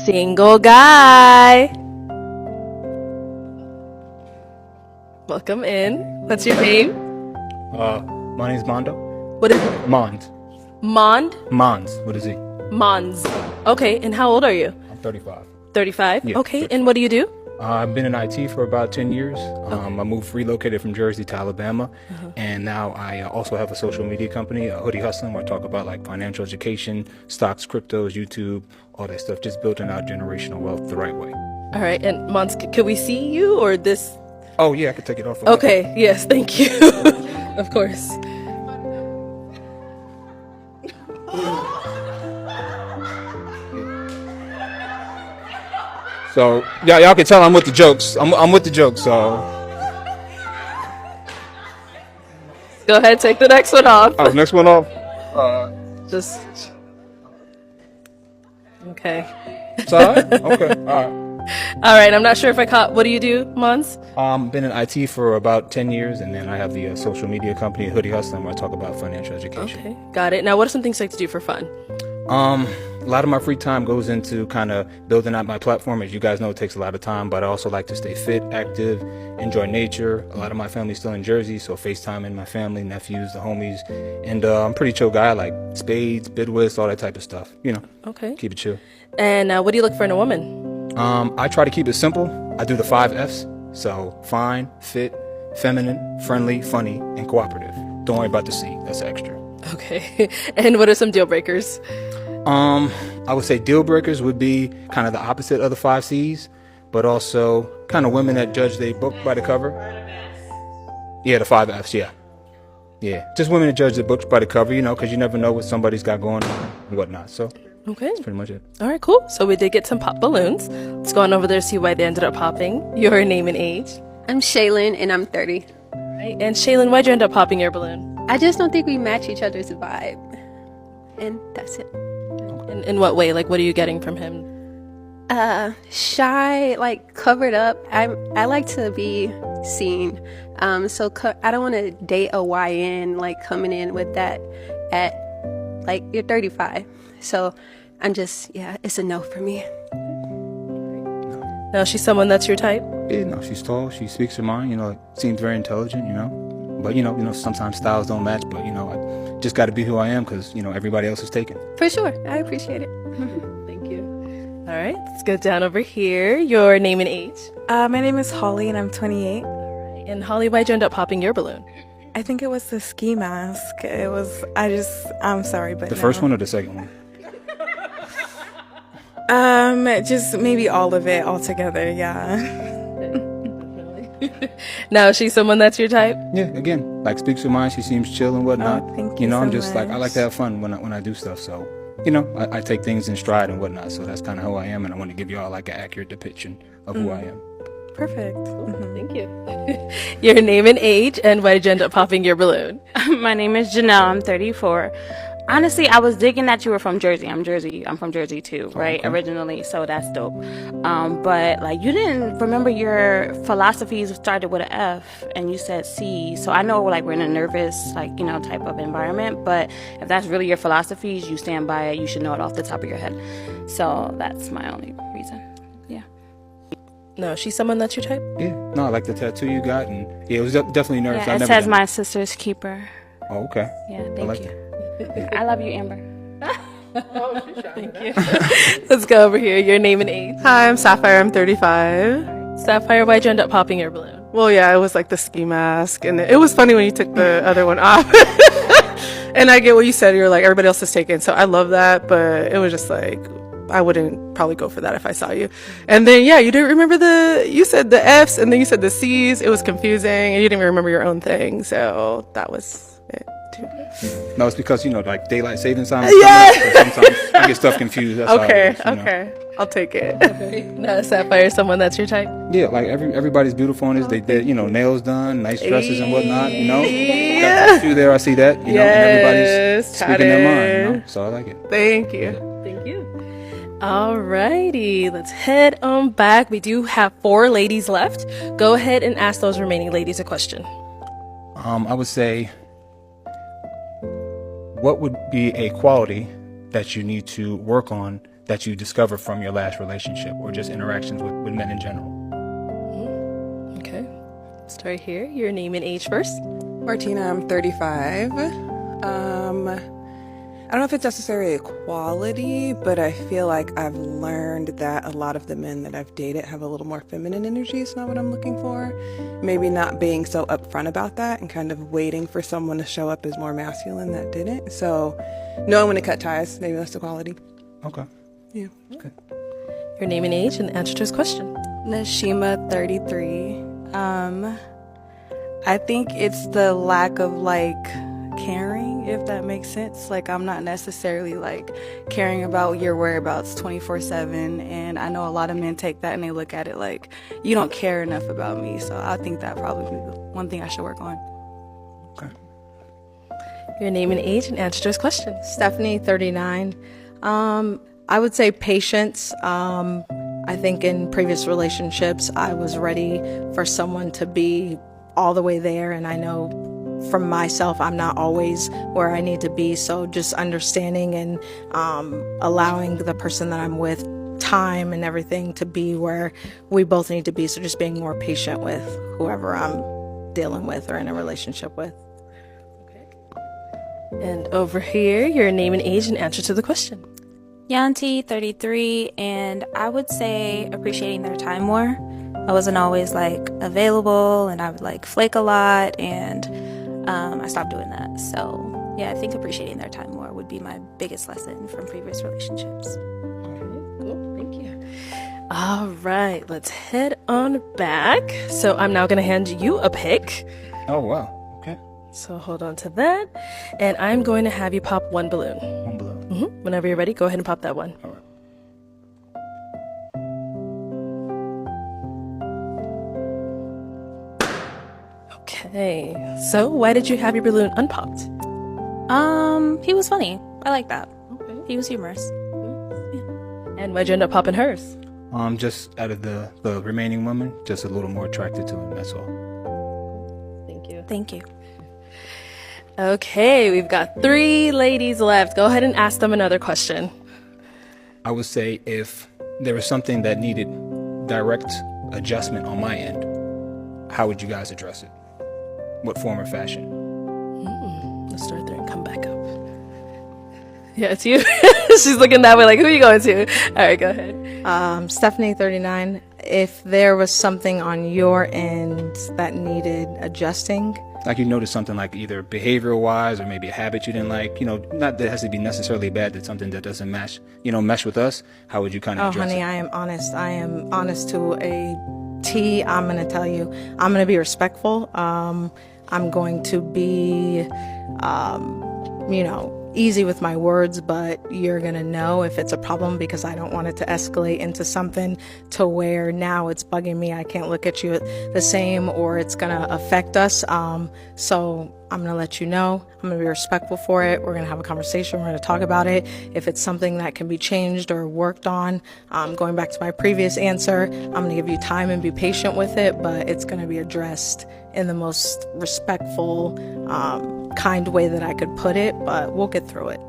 Single guy. Welcome in. What's your name? My name's Mondo. What is it? Mons. Mond? Mons. What is he? Mons. Okay, and how old are you? I'm 35. 35? Yeah, okay, 35. and what do you do? I've been in IT for about 10 years. I relocated from Jersey to Alabama, and now I also have a social media company, Hoodie Hustling, where I talk about like financial education, stocks, cryptos, YouTube, all that stuff, just building out generational wealth the right way. All right, and Mons, can we see you or this? Oh yeah, I could take it off. Okay, yes, thank you. Of course. So y'all can tell I'm with the jokes. I'm with the jokes. So Go ahead, take the next one off. next one off. Just. Okay. It's all right. Okay. All right. All right, I'm not sure if I caught. What do you do, Mons? Been in IT for about 10 years, and then I have the social media company, Hoodie Hustling, where I talk about financial education. Okay, got it. Now, what are some things you like to do for fun? A lot of my free time goes into kind of building out my platform. As you guys know, it takes a lot of time, but I also like to stay fit, active, enjoy nature. A lot of my family's still in Jersey, so FaceTiming my family, nephews, the homies. And I'm a pretty chill guy. I like spades, bidwists, all that type of stuff. You know, Okay. keep it chill. And what do you look for in a woman? I try to keep it simple. I do the 5 F's. So fine, fit, feminine, friendly, funny, and cooperative. Don't worry about the C. That's extra. Okay. And what are some deal breakers? I would say deal breakers would be kind of the opposite of the 5 C's, but also kind of women that judge their book by the cover. Yeah, the 5 F's, yeah. Yeah, just women that judge the books by the cover, you know, because you never know what somebody's got going on and whatnot. So Okay. that's pretty much it. All right, cool. So we did get some pop balloons. Let's go on over there to see why they ended up popping. Your name and age. I'm Shaylin, and I'm 30. Right. And Shaylin, why'd you end up popping your balloon? I just don't think we match each other's vibe. And that's it. In what way? Like, what are you getting from him? Shy, like covered up. I like to be seen. So I don't want to date a YN like coming in with that at like you're 35. So I'm just it's a no for me. Now, she's someone that's your type? Yeah, no, she's tall. She speaks her mind. You know, seems very intelligent. You know, but you know, sometimes styles don't match. But you know, I just got to be who I am because you know everybody else is taken. For sure, I appreciate it. Thank you. All right, let's go down over here. Your name and age. My name is Holly, and I'm 28. And Holly, why'd you end up popping your balloon? I think it was the ski mask. I'm sorry, but The first one or the second one? just maybe all of it all together, yeah. Now, is she someone that's your type? Yeah, again, like speaks her mind. She seems chill and whatnot. Oh, thank You you know, I'm so just like I like to have fun when I do stuff. So, you know, I take things in stride and whatnot. So that's kind of who I am, and I want to give you all like an accurate depiction of who I am. Perfect. Thank you. Your name and age, and why did you end up popping your balloon? My name is Janelle. I'm 34. Honestly, I was digging that you were from Jersey. I'm from Jersey too, right? Okay. Originally, so that's dope. But like, you didn't remember your philosophies started with an F, and you said C. So I know like we're in a nervous, like type of environment. But if that's really your philosophies, you stand by it. You should know it off the top of your head. So that's my only reason. Yeah. No, she's someone that's your type? Yeah, no, I like the tattoo you got, and yeah, it was definitely nervous. Yeah, I've it never says done my sister's keeper. Oh, okay. Yeah, I thank like you. that. I love you, Amber. Thank you. Let's go over here. Your name and age. Hi, I'm Sapphire. I'm 35. Sapphire, why'd you end up popping your balloon? Well, yeah, it was like the ski mask, and it was funny when you took the other one off. And I get what you said. You're like everybody else is taken, so I love that. But it was just like I wouldn't probably go for that if I saw you. And then yeah, you didn't remember you said the F's, and then you said the C's. It was confusing, and you didn't even remember your own thing. So that was it too. No, it's because like daylight savings time. Yeah. Sometimes I get stuff confused. That's all it Okay, is, you know? okay, I'll take it. No, Sapphire, someone that's your type? Yeah, like everybody's beautiful on this. They nails done, nice dresses and whatnot. You know, Yeah. got a few there. I see that. You know, and everybody's Yes, speaking their mind. You know? tatted. So I like it. Thank you. Thank you. Alrighty, let's head on back. We do have 4 ladies left. Go ahead and ask those remaining ladies a question. I would say, what would be a quality that you need to work on that you discover from your last relationship or just interactions with men in general. Okay. Start here. Your name and age first. Martina, I'm 35. I don't know if it's necessarily equality, but I feel like I've learned that a lot of the men that I've dated have a little more feminine energy. It's not what I'm looking for. Maybe not being so upfront about that and kind of waiting for someone to show up as more masculine that didn't. So knowing when to cut ties, maybe that's equality. Okay. Yeah. Okay. Your name and age and the answer to his question. Nashima, 33. I think it's the lack of like caring, if that makes sense. Like, I'm not necessarily like caring about your whereabouts 24/7, and I know a lot of men take that and they look at it like you don't care enough about me. So I think that probably be the one thing I should work on. Okay. Your name and age and answer to his question. Stephanie, 39. I would say patience. I think in previous relationships, I was ready for someone to be all the way there. And I know from myself, I'm not always where I need to be. So just understanding and allowing the person that I'm with time and everything to be where we both need to be. So just being more patient with whoever I'm dealing with or in a relationship with. And over here, your name and age and answer to the question. Yanti, 33, and I would say appreciating their time more. I wasn't always like available, and I would like flake a lot, and I stopped doing that. So yeah, I think appreciating their time more would be my biggest lesson from previous relationships. Cool, thank you. All right, let's head on back. So I'm now going to hand you a pick. Oh, wow. Okay. So hold on to that. And I'm going to have you pop one balloon. One below. Whenever you're ready, go ahead and pop that one. All right. Okay. So why did you have your balloon unpopped? He was funny. I like that. Okay. He was humorous. And why'd you end up popping hers? Just out of the remaining women, just a little more attracted to him, that's all. Thank you. Thank you. Okay, we've got 3 ladies left. Go ahead and ask them another question. I would say if there was something that needed direct adjustment on my end, how would you guys address it? What form or fashion? Let's start there and come back up. Yeah, it's you. She's looking that way like, who are you going to? All right, go ahead. Stephanie, 39. If there was something on your end that needed adjusting, Like you noticed something like either behavioral wise or maybe a habit you didn't like, not that it has to be necessarily bad, that's something that doesn't mesh with us. How would you kind of address honey, it? I am honest. I am honest to a T. I'm going to tell you, I'm going to be respectful. I'm going to be, easy with my words, but you're going to know if it's a problem because I don't want it to escalate into something to where now it's bugging me. I can't look at you the same or it's going to affect us. So I'm going to let you know. I'm going to be respectful for it. We're going to have a conversation. We're going to talk about it. If it's something that can be changed or worked on, going back to my previous answer, I'm going to give you time and be patient with it, but it's going to be addressed in the most respectful, kind way that I could put it, but we'll get through it.